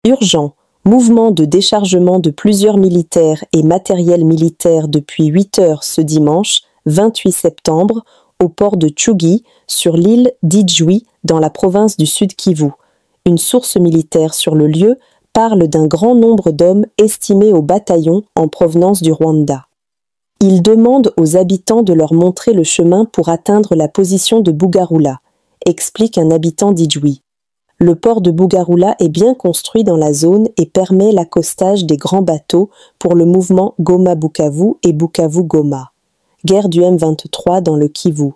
Urgent. Mouvement de déchargement de plusieurs militaires et matériel militaire depuis 8 heures ce dimanche, 28 septembre, au port de Tchougui, sur l'île d'Idjoui, dans la province du Sud Kivu. Une source militaire sur le lieu parle d'un grand nombre d'hommes estimés au bataillon en provenance du Rwanda. Ils demandent aux habitants de leur montrer le chemin pour atteindre la position de Bugarula, explique un habitant d'Idjoui. Le port de Bugarula est bien construit dans la zone et permet l'accostage des grands bateaux pour le mouvement Goma-Bukavu et Bukavu-Goma. Guerre du M23 dans le Kivu.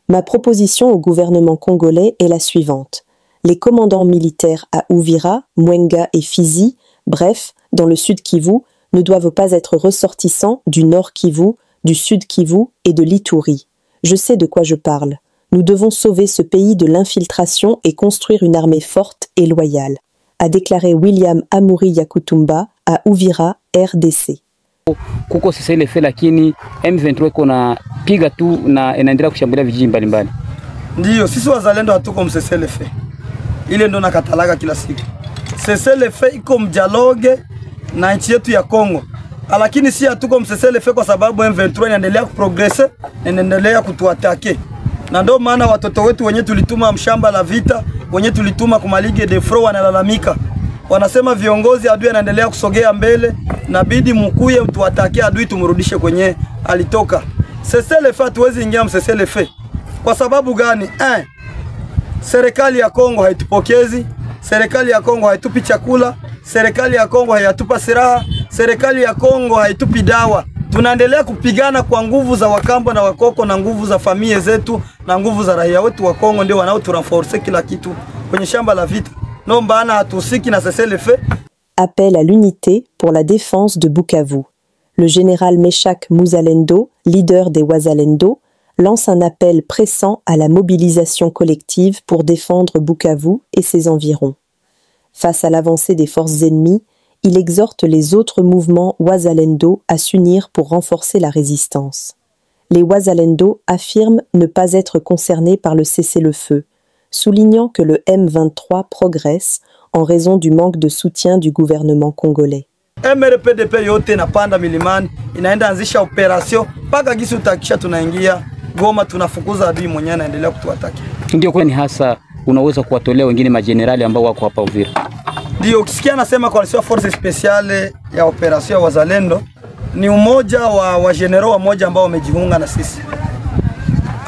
Ma proposition au gouvernement congolais est la suivante. Les commandants militaires à Uvira, Mwenga et Fizi, bref, dans le Sud Kivu, ne doivent pas être ressortissants du Nord Kivu, du Sud Kivu et de l'Ituri. Je sais de quoi je parle. Nous devons sauver ce pays de l'infiltration et construire une armée forte et loyale, a déclaré William Amuri Yakutumba à Uvira, RDC. Kuko sasa ile fe lakini M23 iko na piga tu na inaendelea kushambulia vijiji mbalimbali. Ndio sisi wazalendo hatuko mseselefe. Ile ndo nakatalaga kila siku. Seselefe iko mdialoge na nchi yetu ya Kongo. Lakini si hatuko mseselefe kwa sababu M23 inaendelea kuprogresse, inaendelea kutuatake. Na ndio maana watoto wetu wenye tulituma mshamba la vita, wenye tulituma kumalige de fro wanalalamika. Wanasema viongozi adui anaendelea kusogea mbele, nabidi mkuye tuatake adui tumrudishe kwenye alitoka. Seselefe hatuwezi ingia mseselefe. Kwa sababu gani? Serikali ya Kongo haitupokezi, serikali ya Kongo haitupi chakula, serikali ya Kongo hayatupa silaha, serikali ya Kongo haitupi dawa. Tunaendelea kupigana kwa nguvu za Wakamba na Wakoko na nguvu za familia zetu na nguvu za raia wetu wa Kongo ndio wanao turenforcer kila kitu kwenye shamba la vita. Nombana hatusiki na seselefe. Appel à l'unité pour la défense de Bukavu. Le général Meshak Muzalendo, leader des Wazalendo, lance un appel pressant à la mobilisation collective pour défendre Bukavu et ses environs. Face à l'avancée des forces ennemies, il exhorte les autres mouvements Wazalendo à s'unir pour renforcer la résistance. Les Wazalendo affirment ne pas être concernés par le cessez-le-feu, soulignant que le M23 progresse en raison du manque de soutien du gouvernement congolais. MRPDP yote inapanda milimani, inaenda anzisha operation, paka gisi utakisha tunaingia Goma tunafukuza adui mwenyewe anaendelea kutuataki. Ndio kwani hasa unaweza kuwatolea wengine majenerali ambao wako hapa Uvira? Ndio ukisikia nasema coalition force speciale ya operation ya Wazalendo ni umoja wa general wa moja ambao wamejiunga na sisi.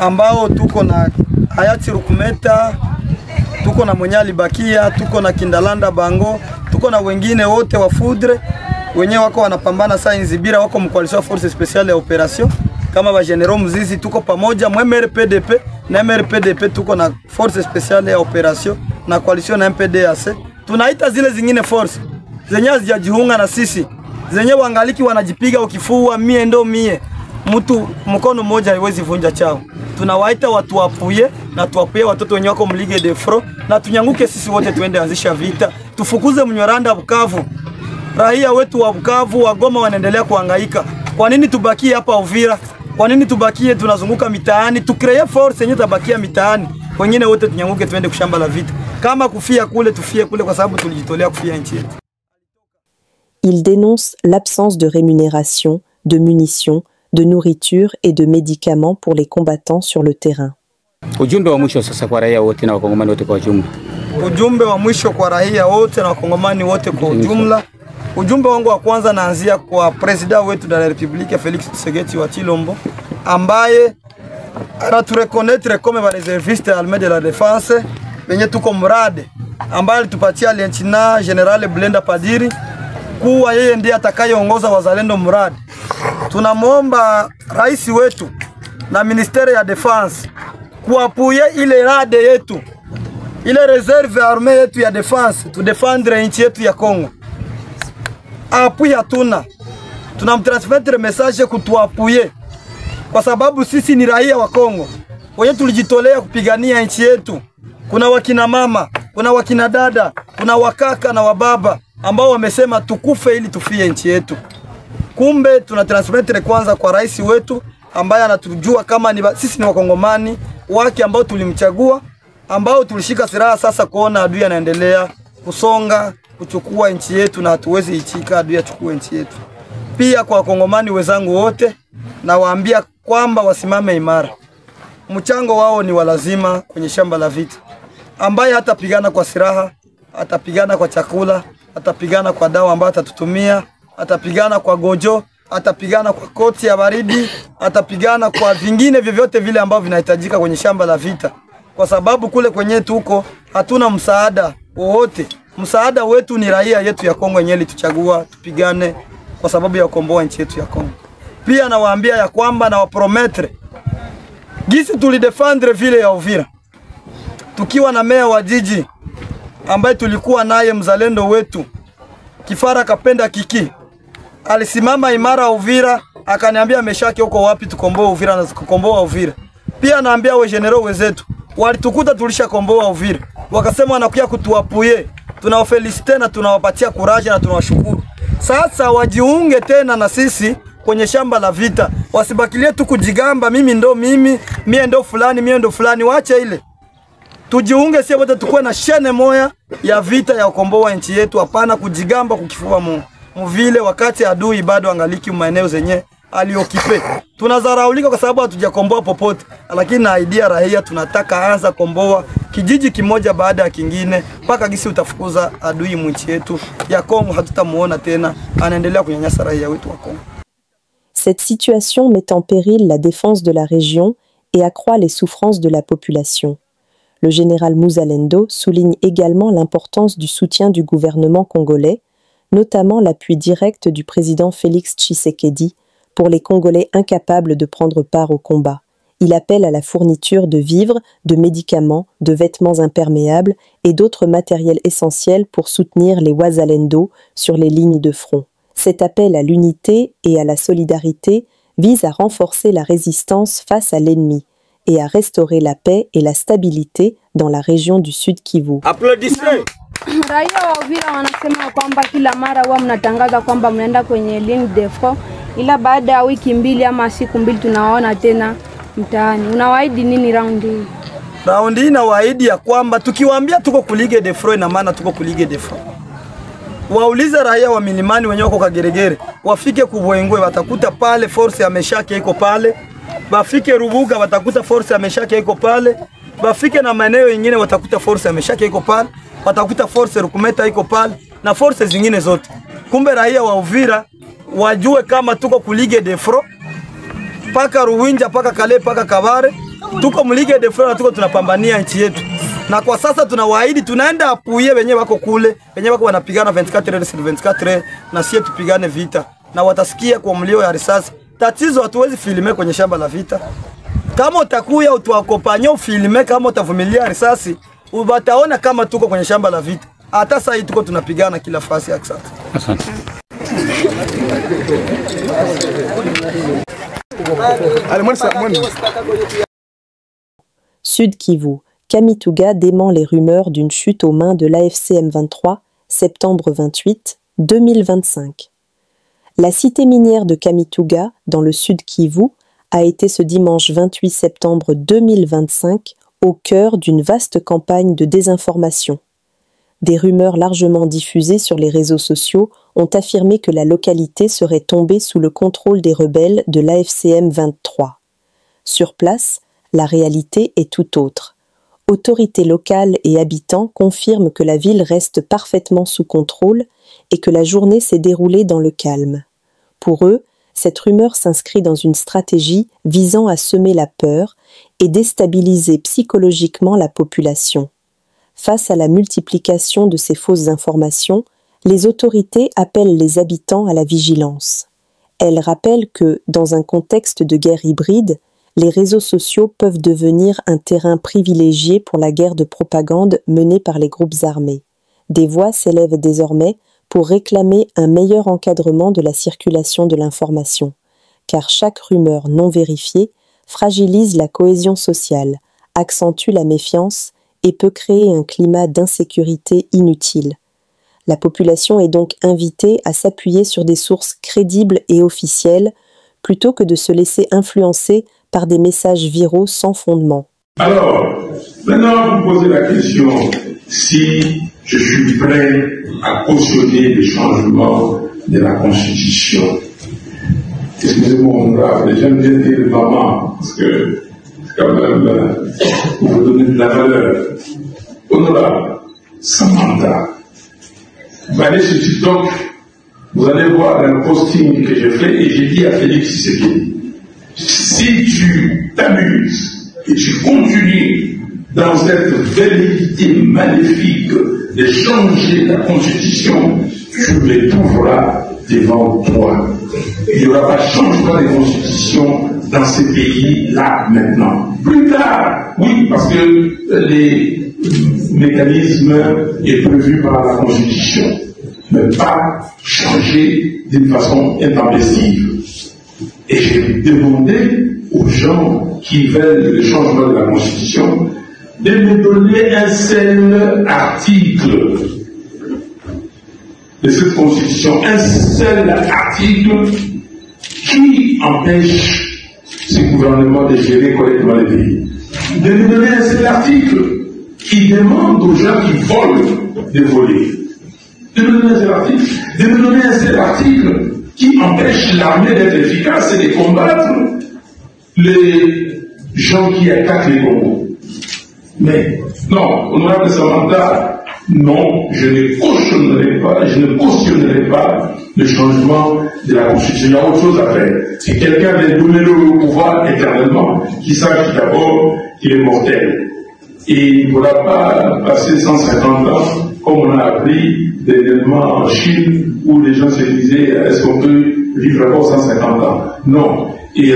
Ambao tuko na Hayati Rukumeta, tuko na Mwenyali Bakia, tuko na Kindalanda Bango, tuko na wengine wote wa Fudre wenyewe wako wanapambana saa Nzibira, wako mkoalisha force speciale ya operation kama ba general mzizi, tuko pamoja MRPDP na MRPDP, tuko na force speciale ya operation na coalition na MPDAC. Tunaita zile zingine force zenye hazijajiunga na sisi, zenye wangaliki wanajipiga ukifua mie ndo mie, mtu mkono mmoja haiwezi vunja chao. Tunawaita watu wapuye na tuwapuye watoto wenye wako mlige de fro na tunyanguke sisi wote tuende anzisha vita, tufukuze Mnyoranda Bukavu. Raia wetu wa Bukavu wa Goma wanaendelea kuhangaika. Kwa nini tubakie hapa Uvira? Kwa nini tubakie tunazunguka mitaani? Tukreye force yenye tabakia mitaani. Wengine wote tunyanguke tuende kushamba la vita. Kama kufia kule tufie kule kwa sababu tulijitolea kufia nchi yetu. Il dénonce l'absence de rémunération, de munitions, de nourriture et de médicaments pour les combattants sur le terrain. Ujumbe wa mwisho sasa kwa raia wote na wakongomani wote kwa ujumla. Ujumbe wa mwisho kwa raia wote na wakongomani wote kwa ujumla. Ujumbe wangu wa kwanza naanzia kwa president wetu de la République Félix Tshisekedi wa Tshilombo ambaye anatureconnaître comme ba réserviste armée de la défense wenye tuko mrade ambaye tupatia lieutenant general Blenda Padiri kuwa yeye ndiye atakayeongoza wazalendo mrade. Tunamwomba rais wetu na ministeri ya defense kuapuye ile rade yetu, ile reserve armée yetu ya defense, tu défendre nchi yetu ya Kongo. Apui hatuna. Tunamtransmettre message kutuapuye kwa sababu sisi ni raia wa Kongo wenye tulijitolea kupigania nchi yetu. Kuna wakina mama, kuna wakina dada, kuna wakaka na wababa ambao wamesema tukufe ili tufie nchi yetu. Kumbe tunatransmettre kwanza kwa rais wetu ambaye anatujua kama ni sisi ni wakongomani wake ambao tulimchagua, ambao tulishika silaha sasa kuona adui anaendelea kusonga kuchukua nchi yetu na hatuwezi ichika adui achukue nchi yetu. Pia kwa wakongomani wenzangu wote nawaambia kwamba wasimame imara. Mchango wao ni walazima kwenye shamba la vita. Ambaye hatapigana kwa silaha, atapigana kwa chakula, atapigana kwa dawa ambayo atatutumia, atapigana kwa gojo, atapigana kwa koti ya baridi, atapigana kwa vingine vyovyote vile ambavyo vinahitajika kwenye shamba la vita. Kwa sababu kule kwenye tuko hatuna msaada wowote. Msaada wetu ni raia yetu ya Kongo yenyewe tuchagua tupigane kwa sababu ya kukomboa nchi yetu ya Kongo. Pia nawaambia ya kwamba na waprometre gisi tulidefendre vile ya Uvira. Tukiwa na meya wa jiji ambaye tulikuwa naye mzalendo wetu Kifara Kapenda Kiki. Alisimama imara Uvira, akaniambia ameshake huko wapi tukomboe Uvira na tukomboa Uvira. Pia naambia we general wezetu walitukuta tulishakomboa Uvira. Wakasema wanakuja kutuapuye. Tunawafelicite na tunawapatia kuraje na tunawashukuru. Sasa wajiunge tena na sisi kwenye shamba la vita. Wasibakilie tu kujigamba mimi ndo mimi, mie ndo fulani, mie ndo fulani. Waache ile. Tujiunge sisi wote tukue na shene moya ya vita ya kukomboa nchi yetu, hapana kujigamba kukifua mvile wakati adui bado angaliki maeneo zenye aliokipe. Tunazaraulika kwa sababu hatujakomboa popote, lakini na idea raia tunataka anza komboa kijiji kimoja baada ya kingine mpaka gisi utafukuza adui mwichi yetu ya Kongo, hatutamuona tena anaendelea kunyanyasa raia wetu wa Kongo. Cette situation met en péril la défense de la région et accroît les souffrances de la population. Le général Muzalendo souligne également l'importance du soutien du gouvernement congolais, notamment l'appui direct du président Félix Tshisekedi pour les Congolais incapables de prendre part au combat. Il appelle à la fourniture de vivres, de médicaments, de vêtements imperméables et d'autres matériels essentiels pour soutenir les Wazalendo sur les lignes de front. Cet appel à l'unité et à la solidarité vise à renforcer la résistance face à l'ennemi et à restaurer la paix et la stabilité dans la région du Sud Kivu. Applaudissez! Raia wa Uvira wanasema kwamba kila mara huwa mnatangaza kwamba mnaenda kwenye ligne de front, ila baada ya wiki mbili ama siku mbili tunawaona tena mtaani. Unawaahidi nini raundi hii? Raundi hii nawaahidi ya kwamba tukiwaambia tuko kulige de front, na maana tuko kulige de front. Waulize raia wa milimani wenye wako Kageregere, wafike Kubwengwe watakuta pale force ya Meshake iko pale, bafike Rubuga watakuta force ya Meshake iko pale, bafike na maeneo mengine watakuta force ya Meshake iko pale, watakuta force Rukumeta iko pale na force zingine zote. Kumbe raia wa Uvira wajue kama tuko kulige de front paka Ruwinja paka Kale paka Kabare, tuko mlige de front na tuko tunapambania nchi yetu. Na kwa sasa tunawaahidi tunaenda apuye wenye wako kule, wenye wako wanapigana 24 na sisi tupigane vita na watasikia kwa mlio ya risasi. Tatizo hatuwezi filme kwenye shamba la vita. Kama utakuya utuakopanyo filme, kama utavumilia risasi, wataona kama tuko kwenye shamba la vita. Hata sasa tuko tunapigana kila fasi. Asante. Sud Kivu, Kamituga dément les rumeurs d'une chute aux mains de l'AFC M23, septembre 28, 2025. La cité minière de Kamituga, dans le Sud Kivu, a été ce dimanche 28 septembre 2025 au cœur d'une vaste campagne de désinformation. Des rumeurs largement diffusées sur les réseaux sociaux ont affirmé que la localité serait tombée sous le contrôle des rebelles de l'AFC M23. Sur place, la réalité est tout autre. Autorités locales et habitants confirment que la ville reste parfaitement sous contrôle et que la journée s'est déroulée dans le calme. Pour eux, cette rumeur s'inscrit dans une stratégie visant à semer la peur et déstabiliser psychologiquement la population. Face à la multiplication de ces fausses informations, les autorités appellent les habitants à la vigilance. Elles rappellent que, dans un contexte de guerre hybride, les réseaux sociaux peuvent devenir un terrain privilégié pour la guerre de propagande menée par les groupes armés. Des voix s'élèvent désormais pour réclamer un meilleur encadrement de la circulation de l'information, car chaque rumeur non vérifiée fragilise la cohésion sociale, accentue la méfiance et peut créer un climat d'insécurité inutile. La population est donc invitée à s'appuyer sur des sources crédibles et officielles plutôt que de se laisser influencer par des messages viraux sans fondement. Alors, maintenant vous posez la question, si je suis prêt à cautionner les changements de la Constitution. Excusez-moi, honorable, j'aime bien dire maman, parce que c'est quand même pour vous donner de la valeur. Honorable, Samantha, vous allez sur TikTok, vous allez voir un posting que j'ai fait et j'ai dit à Félix Tshisekedi, si tu t'amuses et tu continues dans cette velléité maléfique de changer la Constitution, tu me trouveras devant toi. Il n'y aura pas de changement de Constitution dans ces pays-là maintenant. Plus tard, oui, parce que les mécanismes est prévu par la Constitution, mais pas changer d'une façon intempestive. Et j'ai demandé aux gens qui veulent le changement de la Constitution de me donner un seul article de cette Constitution, un seul article qui empêche ce gouvernement de gérer correctement le pays. De me donner un seul article qui demande aux gens qui volent de voler. De me donner un seul article. De me donner un seul article qui empêche l'armée d'être efficace et de combattre les gens qui attaquent les Congos. Mais non, honorable Samantha, non, je ne cautionnerai pas le changement de la Constitution. Il y a autre chose à faire. Si quelqu'un veut donner le pouvoir éternellement, qu'il sache d'abord qu'il est mortel. Et il ne pourra pas passer 150 ans, comme on a appris dernièrement en Chine, où les gens se disaient, est-ce qu'on peut vivre encore 150 ans? Non. Et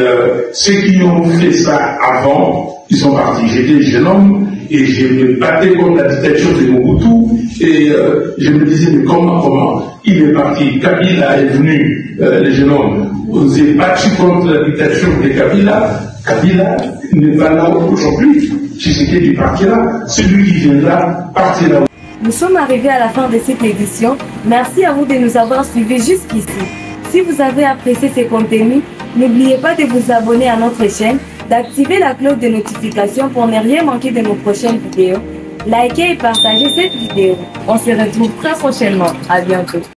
ceux qui ont fait ça avant, ils sont partis. J'étais jeune homme et je me battais contre la dictature de Mobutu et je me disais, mais comment il est parti, Kabila est venu, les jeunes hommes, on s'est battu contre la dictature de Kabila. Kabila n'est pas là aujourd'hui. Tshisekedi partira, celui qui viendra partira. Nous sommes arrivés à la fin de cette édition. Merci à vous de nous avoir suivis jusqu'ici. Si vous avez apprécié ces contenus, n'oubliez pas de vous abonner à notre chaîne, d'activer la cloche de notification pour ne rien manquer de nos prochaines vidéos. Likez et partagez cette vidéo. On se retrouve très prochainement. À bientôt.